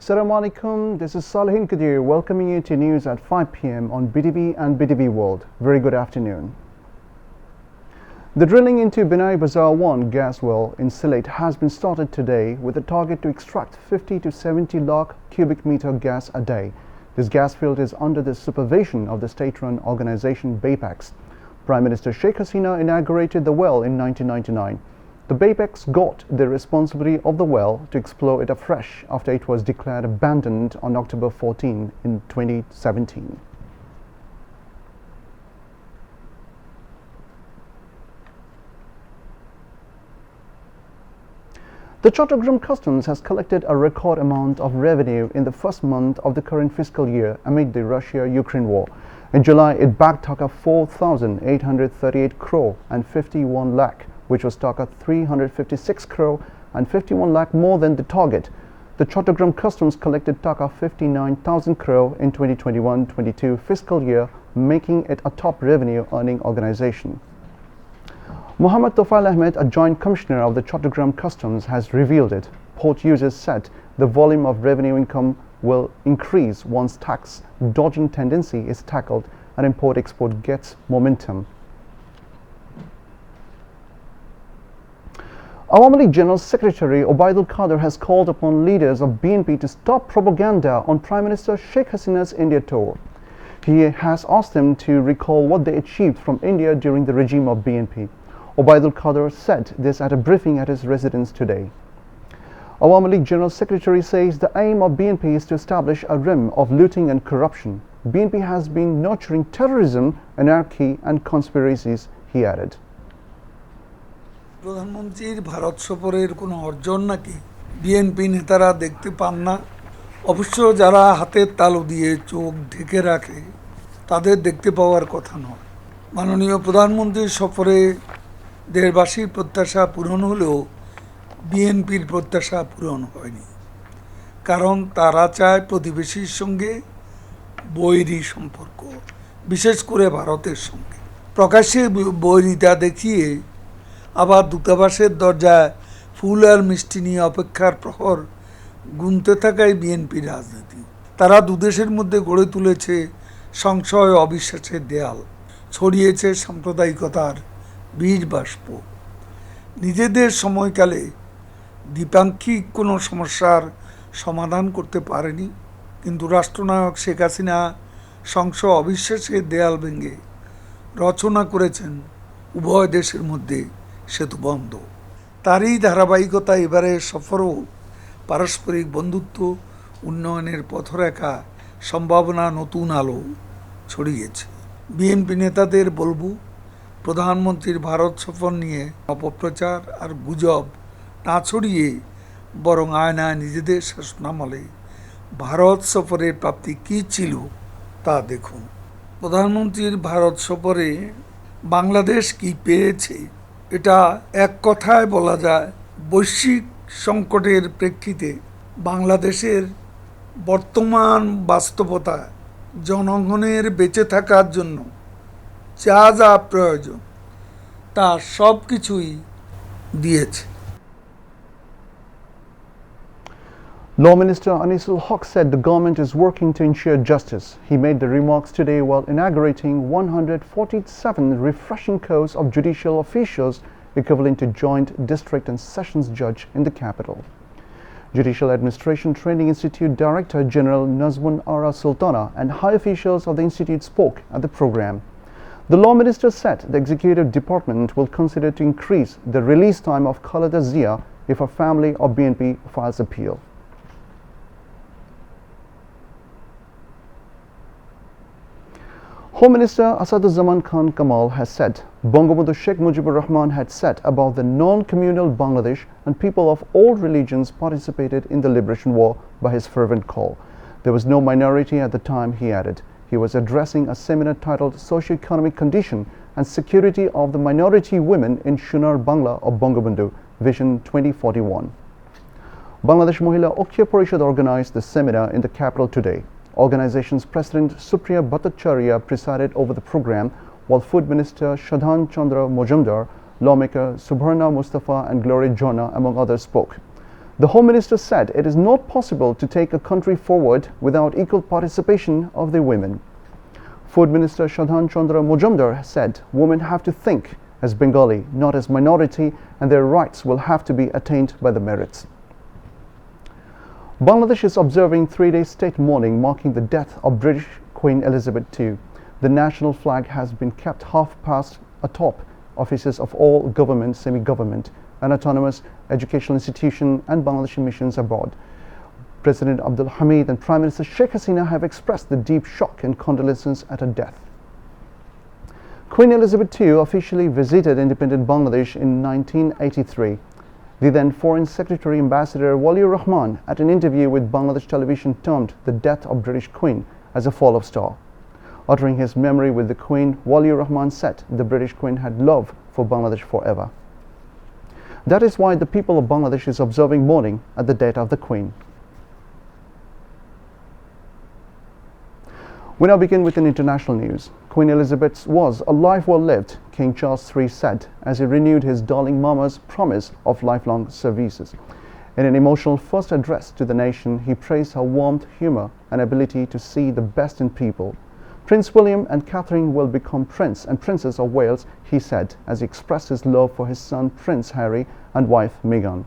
Assalamu alaikum, this is Salihin Kadir welcoming you to news at 5 p.m. on BTV and BTV World. Very good afternoon. The drilling into Binai Bazar 1 gas well in Sylhet has been started today with a target to extract 50 to 70 lakh cubic meter gas a day. This gas field is under the supervision of the state-run organization BAPEX. Prime Minister Sheikh Hasina inaugurated the well in 1999. The BAPEX got the responsibility of the well to explore it afresh after it was declared abandoned on October 14 in 2017. The Chattogram Customs has collected a record amount of revenue in the first month of the current fiscal year amid the Russia-Ukraine war. In July, it bagged Taka 4,838 crore and 51 lakh, which was Taka 356 crore and 51 lakh more than the target. The Chattogram Customs collected Taka 59,000 crore in 2021-22 fiscal year, making it a top revenue earning organization. Muhammad Tofail Ahmed, a joint commissioner of the Chattogram Customs, has revealed it. Port users said the volume of revenue income will increase once tax dodging tendency is tackled and import-export gets momentum. Awami League General Secretary Obaidul Qadir has called upon leaders of BNP to stop propaganda on Prime Minister Sheikh Hasina's India tour. He has asked them to recall what they achieved from India during the regime of BNP. Obaidul Qadir said this at a briefing at his residence today. Awami League General Secretary says the aim of BNP is to establish a rim of looting and corruption. BNP has been nurturing terrorism, anarchy and conspiracies, he added. প্রধানমন্ত্রীর ভারত সফরের কোনো অর্জন নাকি BNP নেতারা দেখতে পান না। অবশ্য যারা হাতের তালু দিয়ে চোখ ঢেকে রাখে তাদের দেখতে পাওয়ার কথা নয়। মাননীয় প্রধানমন্ত্রীর সফরে দেশবাসীর প্রত্যাশা পূরণ হলেও বিএনপির প্রত্যাশা পূরণ হয়নি, কারণ তারা চায় প্রতিবেশীর সঙ্গে বৈরী সম্পর্ক, বিশেষ করে ভারতের সঙ্গে। প্রকাশ্যে বৈরিতা দেখিয়ে আবার দূতাবাসের দরজায় ফুল আর মিষ্টি নিয়ে অপেক্ষার প্রহর গুনতে থাকাই বিএনপির রাজনীতি। তারা দুদেশের মধ্যে গড়ে তুলেছে সংশয় অবিশ্বাসের দেয়াল, ছড়িয়েছে সাম্প্রদায়িকতার বীজ বাষ্প। নিজেদের সময়কালে দ্বিপাক্ষিক কোনো সমস্যার সমাধান করতে পারেনি, কিন্তু রাষ্ট্রনায়ক শেখ হাসিনা সংশয় অবিশ্বাসের দেয়াল ভেঙে রচনা করেছেন উভয় দেশের মধ্যে সেতুবন্ধ। তারই ধারাবাহিকতা এবারের সফরও পারস্পরিক বন্ধুত্ব উন্নয়নের পথরেখা সম্ভাবনা নতুন আলো ছড়িয়েছে। বিএনপি নেতাদের বলবো, প্রধানমন্ত্রীর ভারত সফর নিয়ে অপপ্রচার আর গুজব না ছড়িয়ে বরং আয়নায় নিজেদের শাসনামলে ভারত সফরের প্রাপ্তি কী ছিল তা দেখুন। প্রধানমন্ত্রীর ভারত সফরে বাংলাদেশ কি পেয়েছে, এটা এক কথায় বলা যায় বৈশ্বিক সংকটের প্রেক্ষিতে বাংলাদেশের বর্তমান বাস্তবতা জনগণের বেঁচে থাকার জন্য যা যা প্রয়োজন তা সব কিছুই দিয়েছে। Law Minister Anisul Haq said the government is working to ensure justice. He made the remarks today while inaugurating 147 refreshing course of judicial officials equivalent to joint district and sessions judge in the capital. Judicial Administration Training Institute Director General Nazmun Ara Sultana and high officials of the institute spoke at the program. The Law Minister said the executive department will consider to increase the release time of Khaleda Zia if her family or BNP files appeal. Home Minister Asaduzzaman Khan Kamal has said Bangabandhu Sheikh Mujibur Rahman had said about the non-communal Bangladesh and people of all religions participated in the liberation war by his fervent call. There was no minority at the time, he added. He was addressing a seminar titled Socio-Economic Condition and Security of the Minority Women in Shunar Bangla of Bangabandhu, Vision 2041. Bangladesh Mohila Okhya Parishad organized the seminar in the capital today. Organization's President Supriya Bhattacharya presided over the program, while Food Minister Shadhan Chandra Mojumdar, lawmaker Subharna Mustafa and Gloria Jonna, among others, spoke. The Home Minister said it is not possible to take a country forward without equal participation of the women. Food Minister Shadhan Chandra Mojumdar said women have to think as Bengali, not as minority, and their rights will have to be attained by the merits. Bangladesh is observing 3-day state mourning marking the death of British Queen Elizabeth II. The national flag has been kept half-mast atop offices of all government, semi-government, and autonomous educational institutions and Bangladeshi missions abroad. President Abdul Hamid and Prime Minister Sheikh Hasina have expressed the deep shock and condolences at her death. Queen Elizabeth II officially visited independent Bangladesh in 1983. The then Foreign Secretary Ambassador Waliur Rahman, at an interview with Bangladesh television, termed the death of British Queen as a fall of star. Uttering his memory with the Queen, Waliur Rahman said the British Queen had love for Bangladesh forever. That is why the people of Bangladesh is observing mourning at the death of the Queen. We now begin with an international news. Queen Elizabeth was a life well lived, King Charles III said, as he renewed his darling mama's promise of lifelong services. In an emotional first address to the nation, he praised her warmth, humor, and ability to see the best in people. Prince William and Catherine will become Prince and Princess of Wales, he said, as he expressed his love for his son Prince Harry and wife Meghan.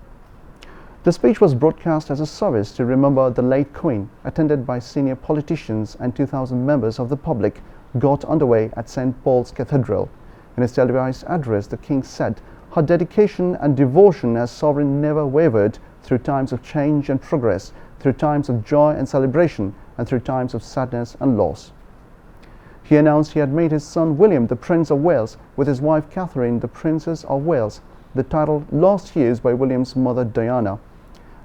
The speech was broadcast as a service to remember the late Queen, attended by senior politicians and 2,000 members of the public, got underway at St. Paul's Cathedral. In his televised address, the King said her dedication and devotion as sovereign never wavered through times of change and progress, through times of joy and celebration, and through times of sadness and loss. He announced he had made his son William the Prince of Wales, with his wife Catherine the Princess of Wales, the title last used by William's mother Diana,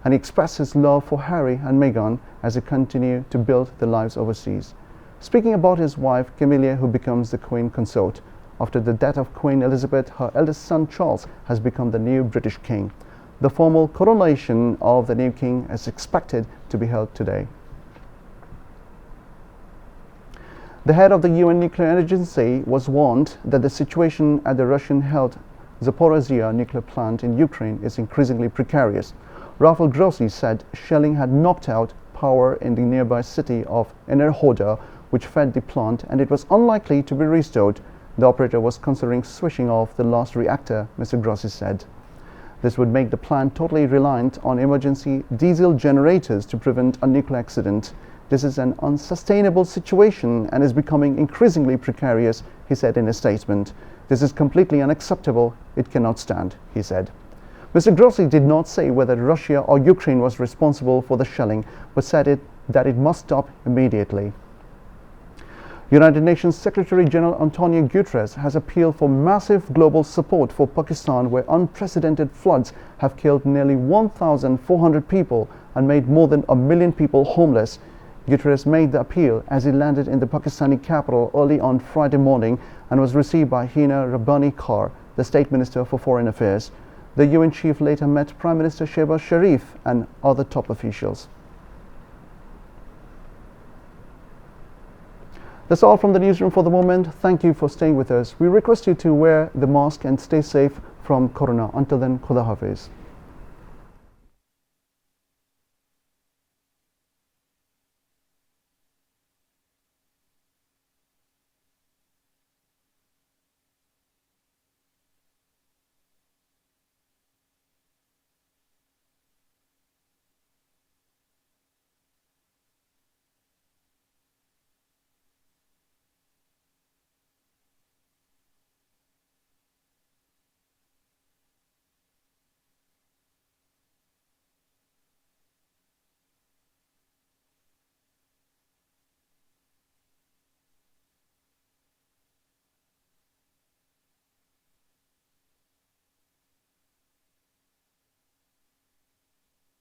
and he expressed his love for Harry and Meghan as they continue to build their lives overseas. Speaking about his wife Camilla, who becomes the Queen Consort, after the death of Queen Elizabeth, her eldest son Charles has become the new British King. The formal coronation of the new King is expected to be held today. The head of the UN Nuclear Agency was warned that the situation at the Russian-held Zaporizhzhia nuclear plant in Ukraine is increasingly precarious. Rafael Grossi said shelling had knocked out power in the nearby city of Enerhoda, which fed the plant, and it was unlikely to be restored. The operator was considering switching off the last reactor, Mr. Grossi said. This would make the plant totally reliant on emergency diesel generators to prevent a nuclear accident. This is an unsustainable situation and is becoming increasingly precarious, he said in a statement. This is completely unacceptable. It cannot stand, he said. Mr. Grossi did not say whether Russia or Ukraine was responsible for the shelling, but said that it must stop immediately. United Nations Secretary General Antonio Guterres has appealed for massive global support for Pakistan, where unprecedented floods have killed nearly 1,400 people and made more than 1 million people homeless. Guterres made the appeal as he landed in the Pakistani capital early on Friday morning and was received by Hina Rabbani Khan, the State Minister for Foreign Affairs. The UN chief later met Prime Minister Shehbaz Sharif and other top officials. That's all from the newsroom for the moment. Thank you for staying with us. We request you to wear the mask and stay safe from Corona. Until then, Khuda Hafiz.